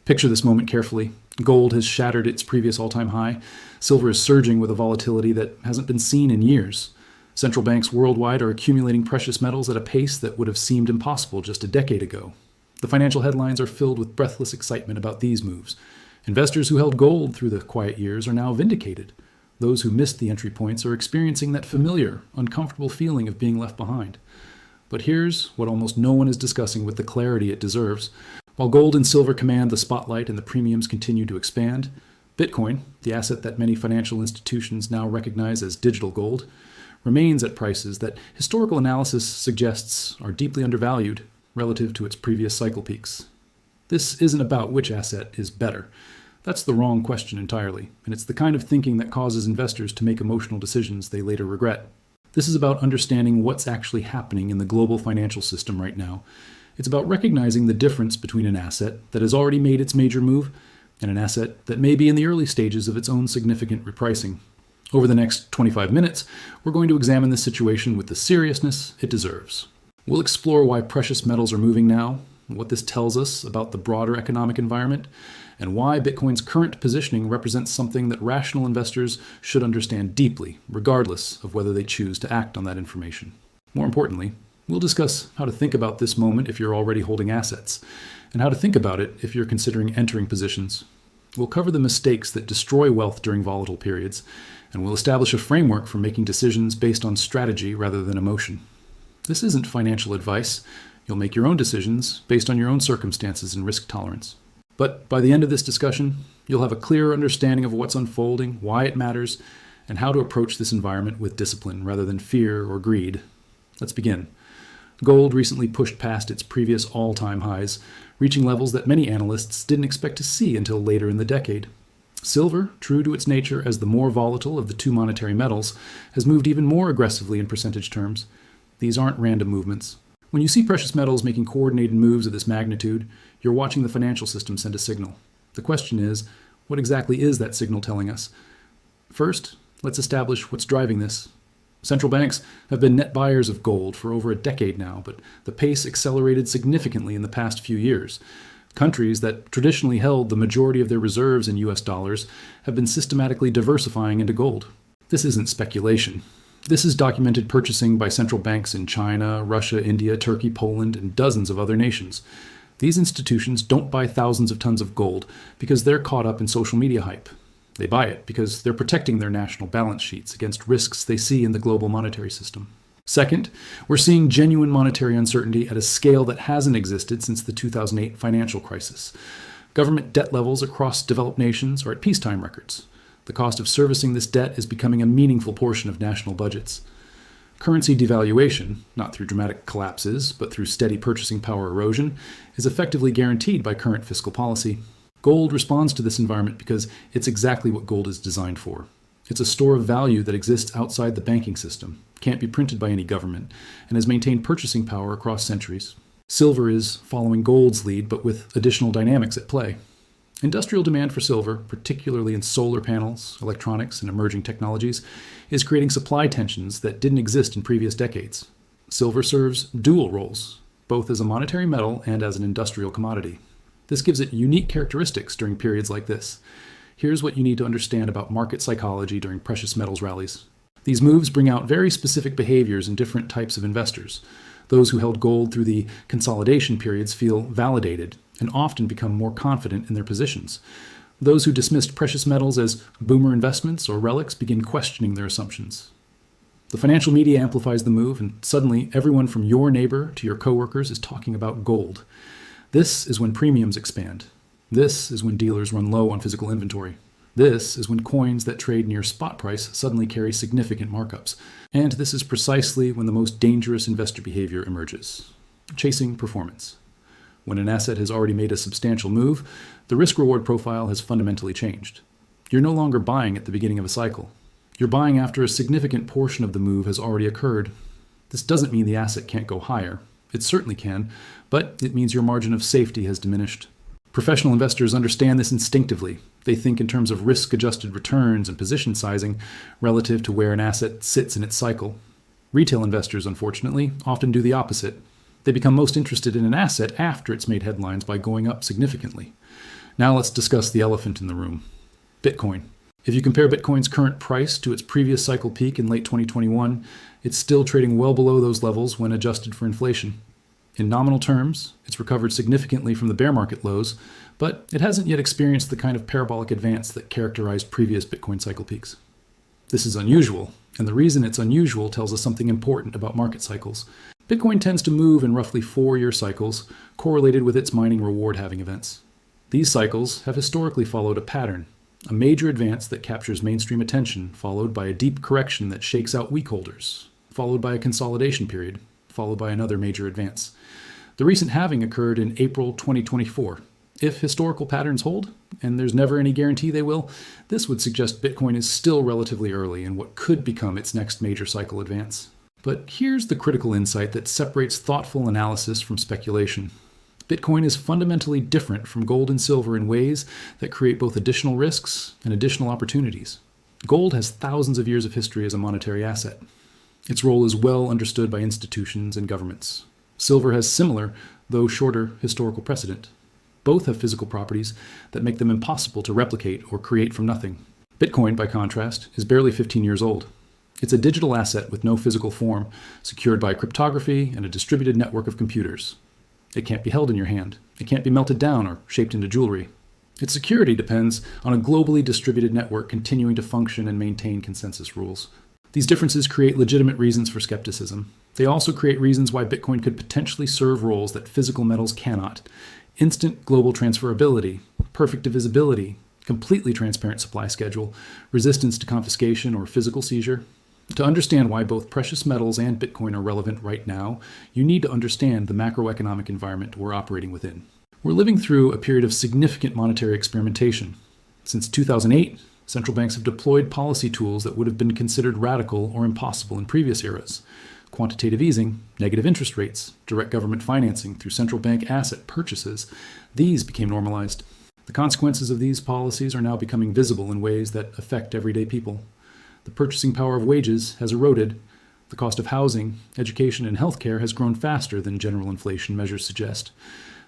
Picture this moment carefully. Gold has shattered its previous all-time high. Silver is surging with a volatility that hasn't been seen in years. Central banks worldwide are accumulating precious metals at a pace that would have seemed impossible just a decade ago. The financial headlines are filled with breathless excitement about these moves. Investors who held gold through the quiet years are now vindicated. Those who missed the entry points are experiencing that familiar, uncomfortable feeling of being left behind. But here's what almost no one is discussing with the clarity it deserves. While gold and silver command the spotlight and the premiums continue to expand, Bitcoin, the asset that many financial institutions now recognize as digital gold, remains at prices that historical analysis suggests are deeply undervalued relative to its previous cycle peaks. This isn't about which asset is better. That's the wrong question entirely, and it's the kind of thinking that causes investors to make emotional decisions they later regret. This is about understanding what's actually happening in the global financial system right now. It's about recognizing the difference between an asset that has already made its major move and an asset that may be in the early stages of its own significant repricing. Over the next 25 minutes, we're going to examine this situation with the seriousness it deserves. We'll explore why precious metals are moving now, what this tells us about the broader economic environment, and why Bitcoin's current positioning represents something that rational investors should understand deeply, regardless of whether they choose to act on that information. More importantly, we'll discuss how to think about this moment if you're already holding assets, and how to think about it if you're considering entering positions. We'll cover the mistakes that destroy wealth during volatile periods, and we'll establish a framework for making decisions based on strategy rather than emotion. This isn't financial advice. You'll make your own decisions based on your own circumstances and risk tolerance. But by the end of this discussion, you'll have a clearer understanding of what's unfolding, why it matters, and how to approach this environment with discipline rather than fear or greed. Let's begin. Gold recently pushed past its previous all-time highs, reaching levels that many analysts didn't expect to see until later in the decade. Silver, true to its nature as the more volatile of the two monetary metals, has moved even more aggressively in percentage terms. These aren't random movements. When you see precious metals making coordinated moves of this magnitude, you're watching the financial system send a signal. The question is, what exactly is that signal telling us? First, let's establish what's driving this. Central banks have been net buyers of gold for over a decade now, but the pace accelerated significantly in the past few years. Countries that traditionally held the majority of their reserves in US dollars have been systematically diversifying into gold. This isn't speculation. This is documented purchasing by central banks in China, Russia, India, Turkey, Poland, and dozens of other nations. These institutions don't buy thousands of tons of gold because they're caught up in social media hype. They buy it because they're protecting their national balance sheets against risks they see in the global monetary system. Second, we're seeing genuine monetary uncertainty at a scale that hasn't existed since the 2008 financial crisis. Government debt levels across developed nations are at peacetime records. The cost of servicing this debt is becoming a meaningful portion of national budgets. Currency devaluation, not through dramatic collapses, but through steady purchasing power erosion, is effectively guaranteed by current fiscal policy. Gold responds to this environment because it's exactly what gold is designed for. It's a store of value that exists outside the banking system, can't be printed by any government, and has maintained purchasing power across centuries. Silver is following gold's lead, but with additional dynamics at play. Industrial demand for silver, particularly in solar panels, electronics, and emerging technologies, is creating supply tensions that didn't exist in previous decades. Silver serves dual roles, both as a monetary metal and as an industrial commodity. This gives it unique characteristics during periods like this. Here's what you need to understand about market psychology during precious metals rallies. These moves bring out very specific behaviors in different types of investors. Those who held gold through the consolidation periods feel validated and often become more confident in their positions. Those who dismissed precious metals as boomer investments or relics begin questioning their assumptions. The financial media amplifies the move, and suddenly everyone from your neighbor to your coworkers is talking about gold. This is when premiums expand. This is when dealers run low on physical inventory. This is when coins that trade near spot price suddenly carry significant markups. And this is precisely when the most dangerous investor behavior emerges: chasing performance. When an asset has already made a substantial move, the risk-reward profile has fundamentally changed. You're no longer buying at the beginning of a cycle. You're buying after a significant portion of the move has already occurred. This doesn't mean the asset can't go higher. It certainly can, but it means your margin of safety has diminished. Professional investors understand this instinctively. They think in terms of risk-adjusted returns and position sizing relative to where an asset sits in its cycle. Retail investors, unfortunately, often do the opposite. They become most interested in an asset after it's made headlines by going up significantly. Now let's discuss the elephant in the room: Bitcoin. If you compare Bitcoin's current price to its previous cycle peak in late 2021, it's still trading well below those levels when adjusted for inflation. In nominal terms, it's recovered significantly from the bear market lows, but it hasn't yet experienced the kind of parabolic advance that characterized previous Bitcoin cycle peaks. This is unusual, and the reason it's unusual tells us something important about market cycles. Bitcoin tends to move in roughly 4-year cycles, correlated with its mining reward-halving events. These cycles have historically followed a pattern: a major advance that captures mainstream attention, followed by a deep correction that shakes out weak holders, followed by a consolidation period, followed by another major advance. The recent halving occurred in April 2024. If historical patterns hold, and there's never any guarantee they will, this would suggest Bitcoin is still relatively early in what could become its next major cycle advance. But here's the critical insight that separates thoughtful analysis from speculation. Bitcoin is fundamentally different from gold and silver in ways that create both additional risks and additional opportunities. Gold has thousands of years of history as a monetary asset. Its role is well understood by institutions and governments. Silver has similar, though shorter, historical precedent. Both have physical properties that make them impossible to replicate or create from nothing. Bitcoin, by contrast, is barely 15 years old. It's a digital asset with no physical form, secured by cryptography and a distributed network of computers. It can't be held in your hand. It can't be melted down or shaped into jewelry. Its security depends on a globally distributed network continuing to function and maintain consensus rules. These differences create legitimate reasons for skepticism. They also create reasons why Bitcoin could potentially serve roles that physical metals cannot: instant global transferability, perfect divisibility, completely transparent supply schedule, resistance to confiscation or physical seizure. To understand why both precious metals and Bitcoin are relevant right now, you need to understand the macroeconomic environment we're operating within. We're living through a period of significant monetary experimentation. Since 2008, central banks have deployed policy tools that would have been considered radical or impossible in previous eras: quantitative easing, negative interest rates, direct government financing through central bank asset purchases. These became normalized. The consequences of these policies are now becoming visible in ways that affect everyday people. The purchasing power of wages has eroded. The cost of housing, education, and healthcare has grown faster than general inflation measures suggest.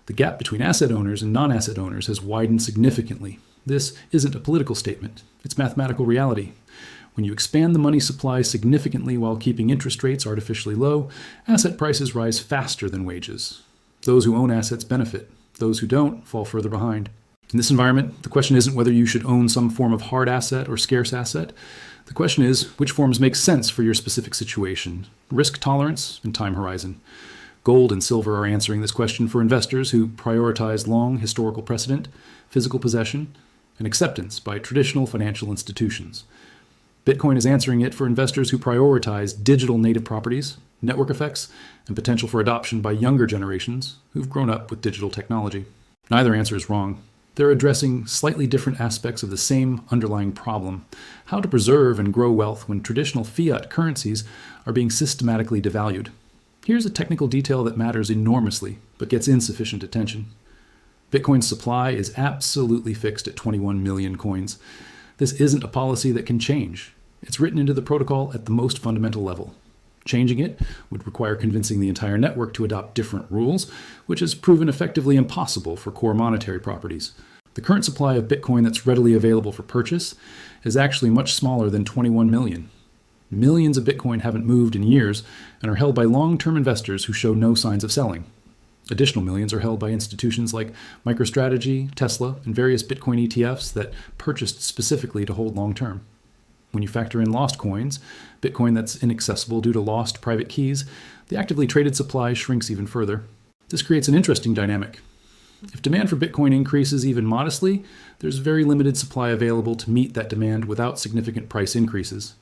The gap between asset owners and non-asset owners has widened significantly. This isn't a political statement. It's mathematical reality. When you expand the money supply significantly while keeping interest rates artificially low, asset prices rise faster than wages. Those who own assets benefit. Those who don't fall further behind. In this environment, the question isn't whether you should own some form of hard asset or scarce asset. The question is, which forms make sense for your specific situation: risk tolerance and time horizon. Gold and silver are answering this question for investors who prioritize long historical precedent, physical possession, and acceptance by traditional financial institutions. Bitcoin is answering it for investors who prioritize digital native properties, network effects, and potential for adoption by younger generations who've grown up with digital technology. Neither answer is wrong. They're addressing slightly different aspects of the same underlying problem: how to preserve and grow wealth when traditional fiat currencies are being systematically devalued. Here's a technical detail that matters enormously, but gets insufficient attention. Bitcoin's supply is absolutely fixed at 21 million coins. This isn't a policy that can change. It's written into the protocol at the most fundamental level. Changing it would require convincing the entire network to adopt different rules, which has proven effectively impossible for core monetary properties. The current supply of Bitcoin that's readily available for purchase is actually much smaller than 21 million. Millions of Bitcoin haven't moved in years and are held by long-term investors who show no signs of selling. Additional millions are held by institutions like MicroStrategy, Tesla, and various Bitcoin ETFs that purchased specifically to hold long-term. When you factor in lost coins, Bitcoin that's inaccessible due to lost private keys, the actively traded supply shrinks even further. This creates an interesting dynamic. If demand for Bitcoin increases even modestly, there's very limited supply available to meet that demand without significant price increases.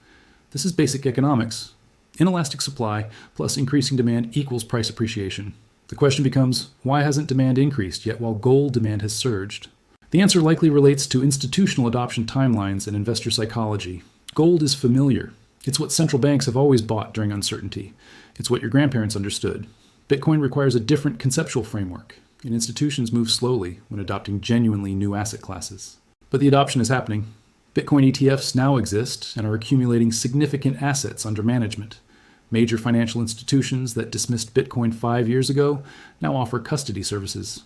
This is basic economics. Inelastic supply plus increasing demand equals price appreciation. The question becomes, why hasn't demand increased yet while gold demand has surged? The answer likely relates to institutional adoption timelines and investor psychology. Gold is familiar. It's what central banks have always bought during uncertainty. It's what your grandparents understood. Bitcoin requires a different conceptual framework, and institutions move slowly when adopting genuinely new asset classes. But the adoption is happening. Bitcoin ETFs now exist and are accumulating significant assets under management. Major financial institutions that dismissed Bitcoin 5 years ago now offer custody services.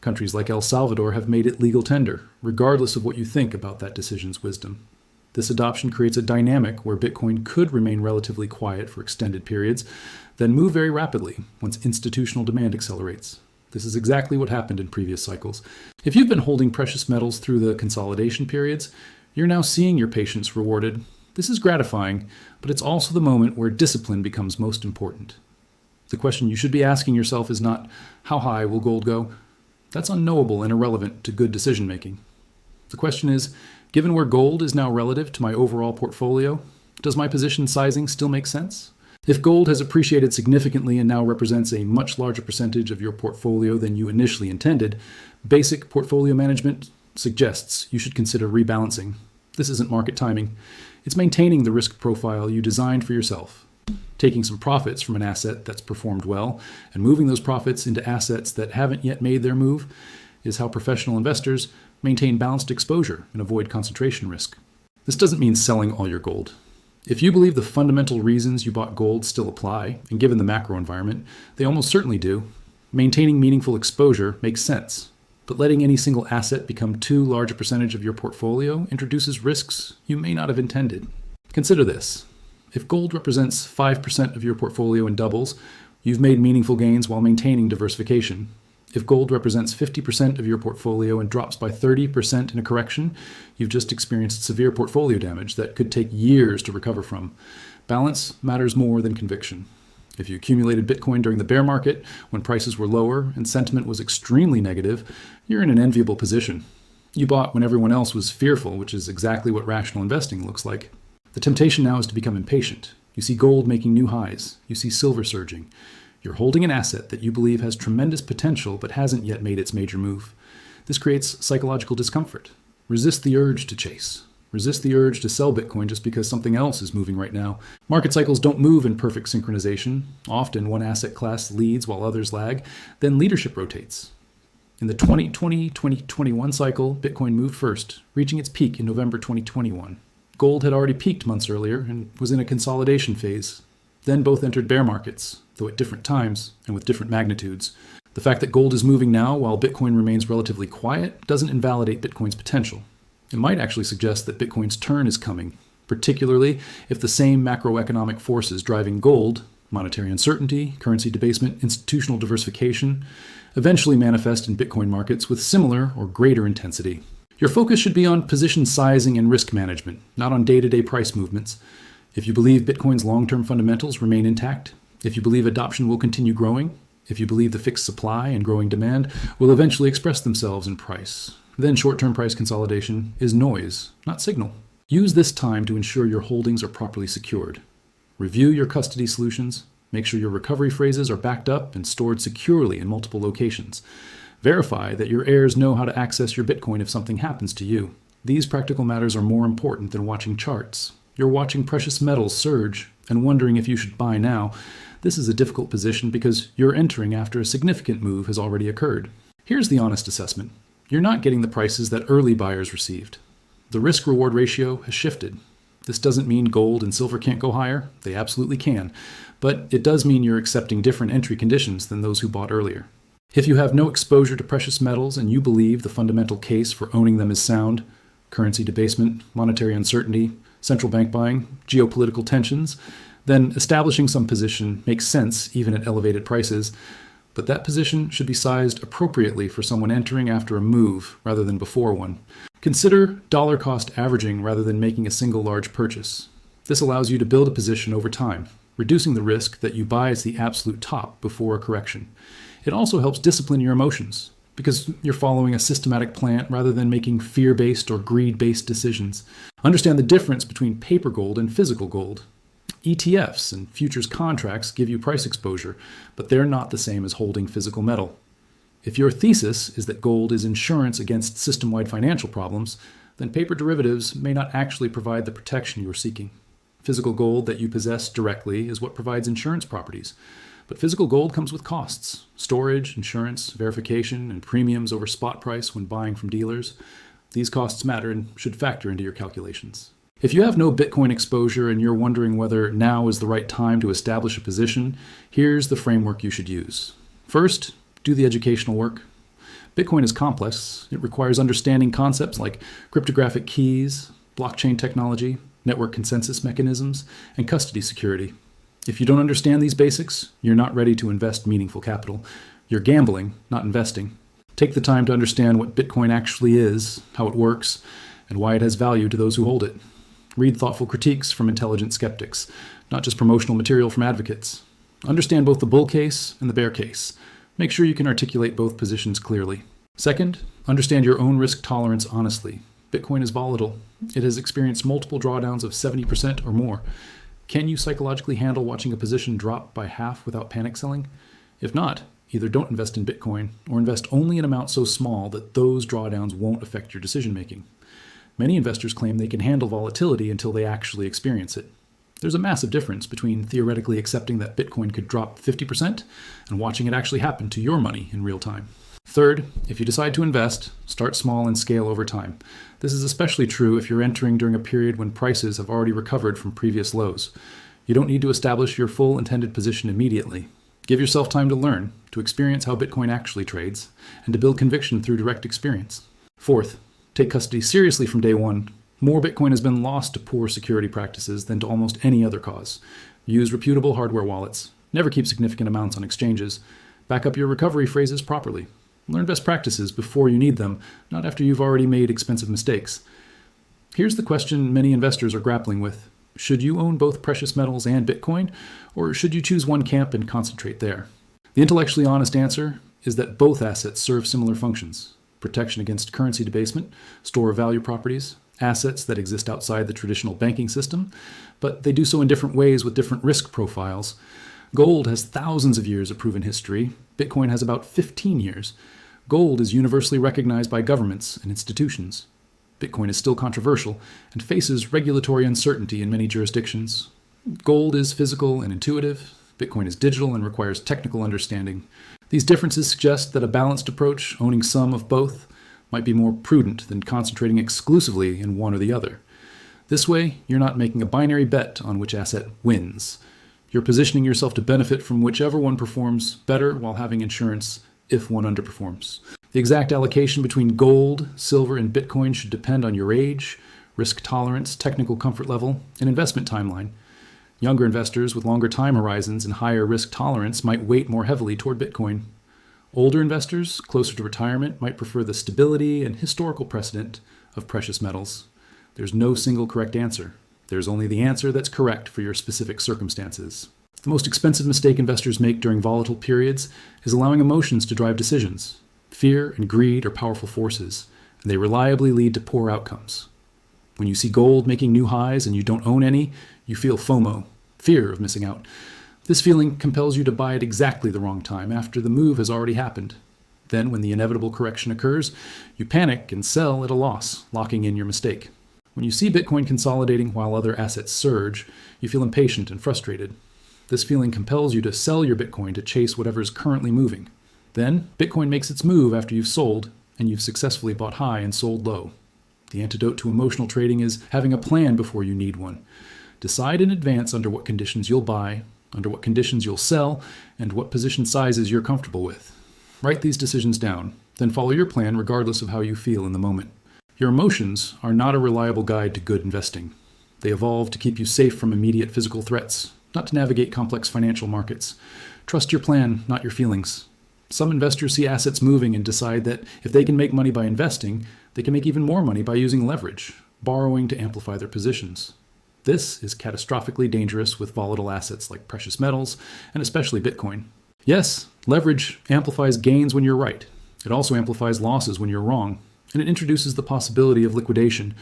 Countries like El Salvador have made it legal tender, regardless of what you think about that decision's wisdom. This adoption creates a dynamic where Bitcoin could remain relatively quiet for extended periods, then move very rapidly once institutional demand accelerates. This is exactly what happened in previous cycles. If you've been holding precious metals through the consolidation periods, you're now seeing your patience rewarded. This is gratifying, but it's also the moment where discipline becomes most important. The question you should be asking yourself is not, how high will gold go? That's unknowable and irrelevant to good decision making. The question is, given where gold is now relative to my overall portfolio, does my position sizing still make sense? If gold has appreciated significantly and now represents a much larger percentage of your portfolio than you initially intended, basic portfolio management suggests you should consider rebalancing. This isn't market timing. It's maintaining the risk profile you designed for yourself, taking some profits from an asset that's performed well and moving those profits into assets that haven't yet made their move is how professional investors maintain balanced exposure and avoid concentration risk. This doesn't mean selling all your gold. If you believe the fundamental reasons you bought gold still apply, and given the macro environment, they almost certainly do, maintaining meaningful exposure makes sense. But letting any single asset become too large a percentage of your portfolio introduces risks you may not have intended. Consider this. If gold represents 5% of your portfolio and doubles, you've made meaningful gains while maintaining diversification. If gold represents 50% of your portfolio and drops by 30% in a correction, you've just experienced severe portfolio damage that could take years to recover from. Balance matters more than conviction. If you accumulated Bitcoin during the bear market, when prices were lower and sentiment was extremely negative, you're in an enviable position. You bought when everyone else was fearful, which is exactly what rational investing looks like. The temptation now is to become impatient. You see gold making new highs. You see silver surging. You're holding an asset that you believe has tremendous potential but hasn't yet made its major move. This creates psychological discomfort. Resist the urge to chase. Resist the urge to sell Bitcoin just because something else is moving right now. Market cycles don't move in perfect synchronization. Often one asset class leads while others lag, then leadership rotates. In the 2020-2021 cycle, Bitcoin moved first, reaching its peak in November 2021. Gold had already peaked months earlier and was in a consolidation phase. Then both entered bear markets, though at different times and with different magnitudes. The fact that gold is moving now while Bitcoin remains relatively quiet doesn't invalidate Bitcoin's potential. It might actually suggest that Bitcoin's turn is coming, particularly if the same macroeconomic forces driving gold, monetary uncertainty, currency debasement, institutional diversification, eventually manifest in Bitcoin markets with similar or greater intensity. Your focus should be on position sizing and risk management, not on day-to-day price movements. If you believe Bitcoin's long-term fundamentals remain intact, if you believe adoption will continue growing, if you believe the fixed supply and growing demand will eventually express themselves in price, then short-term price consolidation is noise, not signal. Use this time to ensure your holdings are properly secured. Review your custody solutions. Make sure your recovery phrases are backed up and stored securely in multiple locations. Verify that your heirs know how to access your Bitcoin if something happens to you. These practical matters are more important than watching charts. You're watching precious metals surge and wondering if you should buy now. This is a difficult position because you're entering after a significant move has already occurred. Here's the honest assessment. You're not getting the prices that early buyers received. The risk-reward ratio has shifted. This doesn't mean gold and silver can't go higher. They absolutely can. But it does mean you're accepting different entry conditions than those who bought earlier. If you have no exposure to precious metals and you believe the fundamental case for owning them is sound, currency debasement, monetary uncertainty, central bank buying, geopolitical tensions, then establishing some position makes sense even at elevated prices, but that position should be sized appropriately for someone entering after a move rather than before one. Consider dollar cost averaging rather than making a single large purchase. This allows you to build a position over time, reducing the risk that you buy as the absolute top before a correction. It also helps discipline your emotions, because you're following a systematic plan rather than making fear-based or greed-based decisions. Understand the difference between paper gold and physical gold. ETFs and futures contracts give you price exposure, but they're not the same as holding physical metal. If your thesis is that gold is insurance against system-wide financial problems, then paper derivatives may not actually provide the protection you are seeking. Physical gold that you possess directly is what provides insurance properties. But physical gold comes with costs: storage, insurance, verification, and premiums over spot price when buying from dealers. These costs matter and should factor into your calculations. If you have no Bitcoin exposure and you're wondering whether now is the right time to establish a position, here's the framework you should use. First, do the educational work. Bitcoin is complex. It requires understanding concepts like cryptographic keys, blockchain technology, network consensus mechanisms, and custody security. If you don't understand these basics, you're not ready to invest meaningful capital. You're gambling, not investing. Take the time to understand what Bitcoin actually is, how it works, and why it has value to those who hold it. Read thoughtful critiques from intelligent skeptics, not just promotional material from advocates. Understand both the bull case and the bear case. Make sure you can articulate both positions clearly. Second, understand your own risk tolerance honestly. Bitcoin is volatile. It has experienced multiple drawdowns of 70% or more. Can you psychologically handle watching a position drop by half without panic selling? If not, either don't invest in Bitcoin or invest only in amounts so small that those drawdowns won't affect your decision making. Many investors claim they can handle volatility until they actually experience it. There's a massive difference between theoretically accepting that Bitcoin could drop 50% and watching it actually happen to your money in real time. Third, if you decide to invest, start small and scale over time. This is especially true if you're entering during a period when prices have already recovered from previous lows. You don't need to establish your full intended position immediately. Give yourself time to learn, to experience how Bitcoin actually trades, and to build conviction through direct experience. Fourth, take custody seriously from day one. More Bitcoin has been lost to poor security practices than to almost any other cause. Use reputable hardware wallets. Never keep significant amounts on exchanges. Back up your recovery phrases properly. Learn best practices before you need them, not after you've already made expensive mistakes. Here's the question many investors are grappling with. Should you own both precious metals and Bitcoin, or should you choose one camp and concentrate there? The intellectually honest answer is that both assets serve similar functions. Protection against currency debasement, store of value properties, assets that exist outside the traditional banking system, but they do so in different ways with different risk profiles. Gold has thousands of years of proven history. Bitcoin has about 15 years. Gold is universally recognized by governments and institutions. Bitcoin is still controversial and faces regulatory uncertainty in many jurisdictions. Gold is physical and intuitive. Bitcoin is digital and requires technical understanding. These differences suggest that a balanced approach, owning some of both, might be more prudent than concentrating exclusively in one or the other. This way, you're not making a binary bet on which asset wins. You're positioning yourself to benefit from whichever one performs better while having insurance if one underperforms. The exact allocation between gold, silver, and Bitcoin should depend on your age, risk tolerance, technical comfort level, and investment timeline. Younger investors with longer time horizons and higher risk tolerance might weight more heavily toward Bitcoin. Older investors, closer to retirement, might prefer the stability and historical precedent of precious metals. There's no single correct answer. There's only the answer that's correct for your specific circumstances. The most expensive mistake investors make during volatile periods is allowing emotions to drive decisions. Fear and greed are powerful forces, and they reliably lead to poor outcomes. When you see gold making new highs and you don't own any, you feel FOMO, fear of missing out. This feeling compels you to buy at exactly the wrong time after the move has already happened. Then, when the inevitable correction occurs, you panic and sell at a loss, locking in your mistake. When you see Bitcoin consolidating while other assets surge, you feel impatient and frustrated. This feeling compels you to sell your Bitcoin to chase whatever is currently moving. Then, Bitcoin makes its move after you've sold, and you've successfully bought high and sold low. The antidote to emotional trading is having a plan before you need one. Decide in advance under what conditions you'll buy, under what conditions you'll sell, and what position sizes you're comfortable with. Write these decisions down, then follow your plan regardless of how you feel in the moment. Your emotions are not a reliable guide to good investing. They evolve to keep you safe from immediate physical threats, not to navigate complex financial markets. Trust your plan, not your feelings. Some investors see assets moving and decide that if they can make money by investing, they can make even more money by using leverage, borrowing to amplify their positions. This is catastrophically dangerous with volatile assets like precious metals, and especially Bitcoin. Yes, leverage amplifies gains when you're right. It also amplifies losses when you're wrong, and it introduces the possibility of liquidation,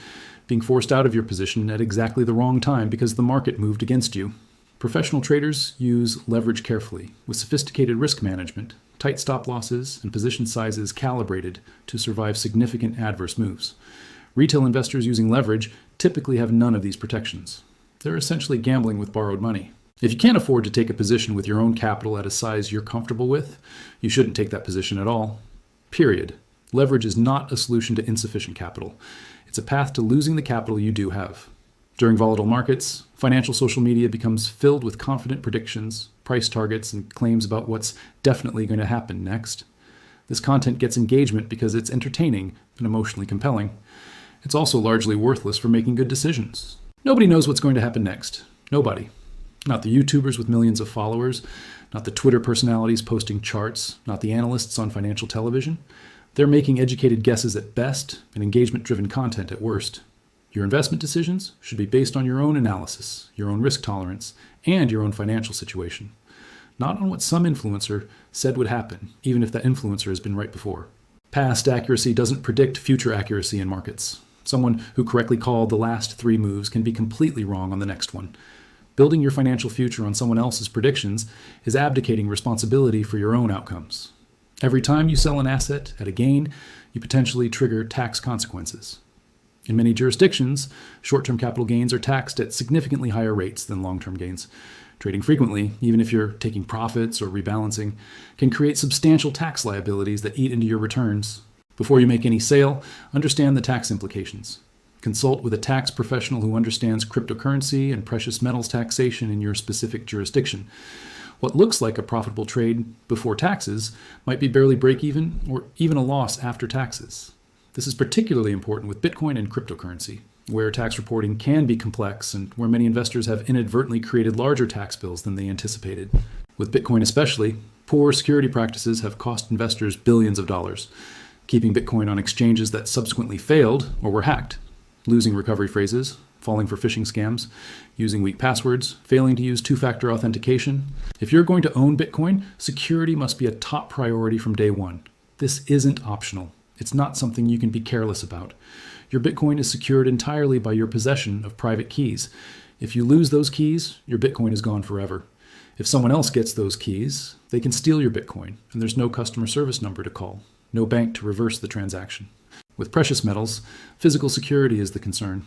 being forced out of your position at exactly the wrong time because the market moved against you. Professional traders use leverage carefully, with sophisticated risk management, tight stop losses, and position sizes calibrated to survive significant adverse moves. Retail investors using leverage typically have none of these protections. They're essentially gambling with borrowed money. If you can't afford to take a position with your own capital at a size you're comfortable with, you shouldn't take that position at all. Period. Leverage is not a solution to insufficient capital. It's a path to losing the capital you do have. During volatile markets, financial social media becomes filled with confident predictions, price targets, and claims about what's definitely going to happen next. This content gets engagement because it's entertaining and emotionally compelling. It's also largely worthless for making good decisions. Nobody knows what's going to happen next. Nobody. Not the YouTubers with millions of followers, not the Twitter personalities posting charts, not the analysts on financial television. They're making educated guesses at best and engagement-driven content at worst. Your investment decisions should be based on your own analysis, your own risk tolerance, and your own financial situation, not on what some influencer said would happen, even if that influencer has been right before. Past accuracy doesn't predict future accuracy in markets. Someone who correctly called the last 3 moves can be completely wrong on the next one. Building your financial future on someone else's predictions is abdicating responsibility for your own outcomes. Every time you sell an asset at a gain, you potentially trigger tax consequences. In many jurisdictions, short-term capital gains are taxed at significantly higher rates than long-term gains. Trading frequently, even if you're taking profits or rebalancing, can create substantial tax liabilities that eat into your returns. Before you make any sale, understand the tax implications. Consult with a tax professional who understands cryptocurrency and precious metals taxation in your specific jurisdiction. What looks like a profitable trade before taxes might be barely break-even or even a loss after taxes. This is particularly important with Bitcoin and cryptocurrency, where tax reporting can be complex and where many investors have inadvertently created larger tax bills than they anticipated. With Bitcoin especially, poor security practices have cost investors billions of dollars, keeping Bitcoin on exchanges that subsequently failed or were hacked, losing recovery phrases, falling for phishing scams, using weak passwords, failing to use two-factor authentication. If you're going to own Bitcoin, security must be a top priority from day one. This isn't optional. It's not something you can be careless about. Your Bitcoin is secured entirely by your possession of private keys. If you lose those keys, your Bitcoin is gone forever. If someone else gets those keys, they can steal your Bitcoin, and there's no customer service number to call, no bank to reverse the transaction. With precious metals, physical security is the concern.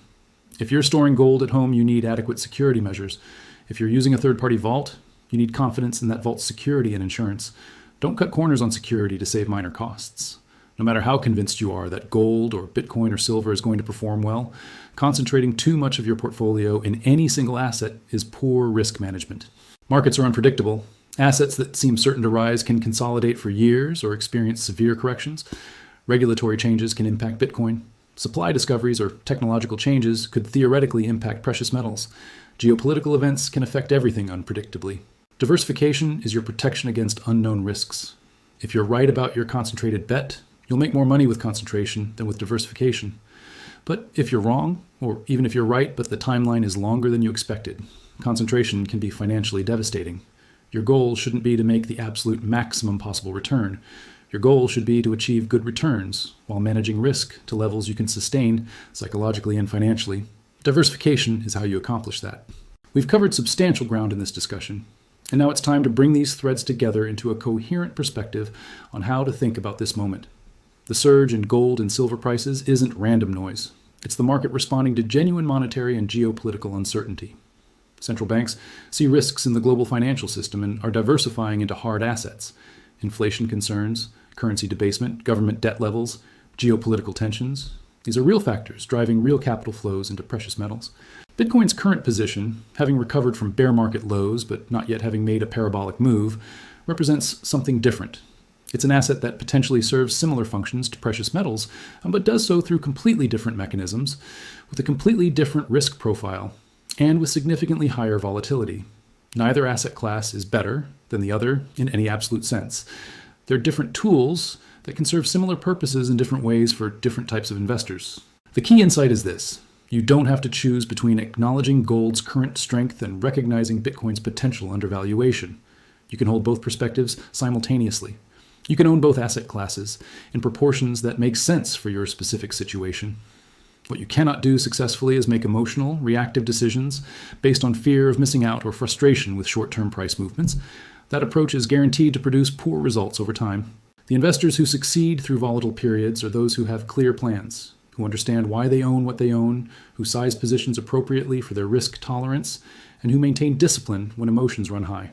If you're storing gold at home, you need adequate security measures. If you're using a third-party vault, you need confidence in that vault's security and insurance. Don't cut corners on security to save minor costs. No matter how convinced you are that gold or Bitcoin or silver is going to perform well, concentrating too much of your portfolio in any single asset is poor risk management. Markets are unpredictable. Assets that seem certain to rise can consolidate for years or experience severe corrections. Regulatory changes can impact Bitcoin. Supply discoveries or technological changes could theoretically impact precious metals. Geopolitical events can affect everything unpredictably. Diversification is your protection against unknown risks. If you're right about your concentrated bet, you'll make more money with concentration than with diversification. But if you're wrong, or even if you're right but the timeline is longer than you expected, concentration can be financially devastating. Your goal shouldn't be to make the absolute maximum possible return. Your goal should be to achieve good returns while managing risk to levels you can sustain psychologically and financially. Diversification is how you accomplish that. We've covered substantial ground in this discussion, and now it's time to bring these threads together into a coherent perspective on how to think about this moment. The surge in gold and silver prices isn't random noise. It's the market responding to genuine monetary and geopolitical uncertainty. Central banks see risks in the global financial system and are diversifying into hard assets. Inflation concerns, currency debasement, government debt levels, geopolitical tensions. These are real factors driving real capital flows into precious metals. Bitcoin's current position, having recovered from bear market lows but not yet having made a parabolic move, represents something different. It's an asset that potentially serves similar functions to precious metals, but does so through completely different mechanisms, with a completely different risk profile, and with significantly higher volatility. Neither asset class is better than the other in any absolute sense. They're different tools that can serve similar purposes in different ways for different types of investors. The key insight is this: you don't have to choose between acknowledging gold's current strength and recognizing Bitcoin's potential undervaluation. You can hold both perspectives simultaneously. You can own both asset classes in proportions that make sense for your specific situation. What you cannot do successfully is make emotional, reactive decisions based on fear of missing out or frustration with short-term price movements. That approach is guaranteed to produce poor results over time. The investors who succeed through volatile periods are those who have clear plans, who understand why they own what they own, who size positions appropriately for their risk tolerance, and who maintain discipline when emotions run high.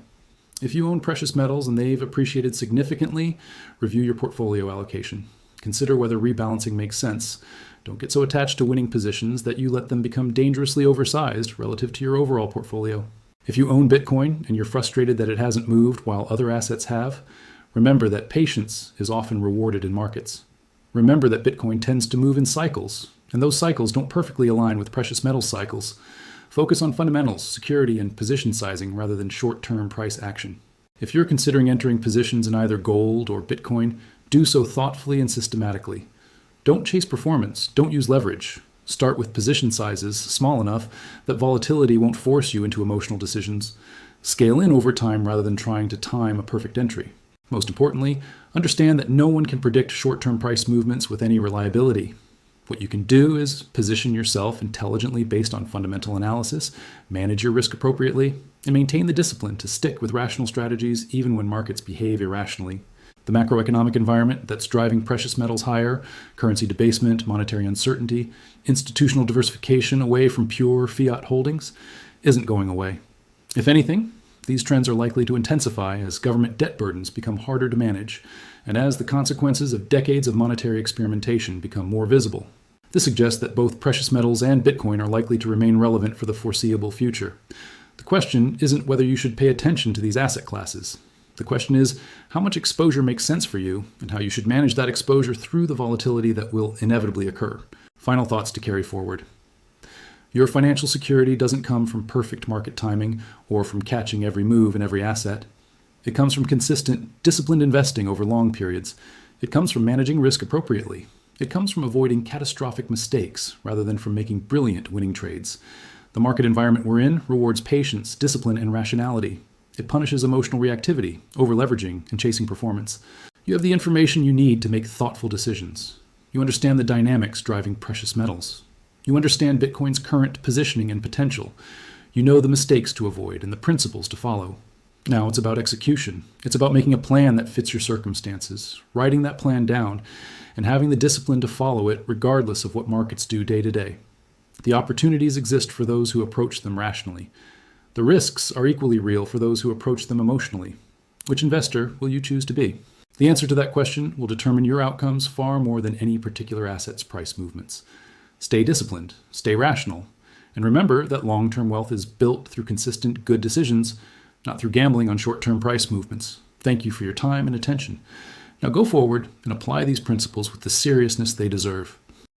If you own precious metals and they've appreciated significantly, review your portfolio allocation. Consider whether rebalancing makes sense. Don't get so attached to winning positions that you let them become dangerously oversized relative to your overall portfolio. If you own Bitcoin and you're frustrated that it hasn't moved while other assets have, Remember that patience is often rewarded in markets. Remember that Bitcoin tends to move in cycles, and those cycles don't perfectly align with precious metals cycles. Focus on fundamentals, security, and position sizing rather than short-term price action. If you're considering entering positions in either gold or Bitcoin, do so thoughtfully and systematically. Don't chase performance, don't use leverage. Start with position sizes small enough that volatility won't force you into emotional decisions. Scale in over time rather than trying to time a perfect entry. Most importantly, understand that no one can predict short-term price movements with any reliability. What you can do is position yourself intelligently based on fundamental analysis, manage your risk appropriately, and maintain the discipline to stick with rational strategies even when markets behave irrationally. The macroeconomic environment that's driving precious metals higher, currency debasement, monetary uncertainty, institutional diversification away from pure fiat holdings, isn't going away. If anything, these trends are likely to intensify as government debt burdens become harder to manage, and as the consequences of decades of monetary experimentation become more visible. This suggests that both precious metals and Bitcoin are likely to remain relevant for the foreseeable future. The question isn't whether you should pay attention to these asset classes. The question is how much exposure makes sense for you and how you should manage that exposure through the volatility that will inevitably occur. Final thoughts to carry forward. Your financial security doesn't come from perfect market timing or from catching every move in every asset. It comes from consistent, disciplined investing over long periods. It comes from managing risk appropriately. It comes from avoiding catastrophic mistakes rather than from making brilliant winning trades. The market environment we're in rewards patience, discipline, and rationality. It punishes emotional reactivity, over-leveraging, and chasing performance. You have the information you need to make thoughtful decisions. You understand the dynamics driving precious metals. You understand Bitcoin's current positioning and potential. You know the mistakes to avoid and the principles to follow. Now it's about execution. It's about making a plan that fits your circumstances, writing that plan down, and having the discipline to follow it regardless of what markets do day to day. The opportunities exist for those who approach them rationally. The risks are equally real for those who approach them emotionally. Which investor will you choose to be? The answer to that question will determine your outcomes far more than any particular asset's price movements. Stay disciplined, stay rational, and remember that long-term wealth is built through consistent good decisions, not through gambling on short-term price movements. Thank you for your time and attention. Now go forward and apply these principles with the seriousness they deserve.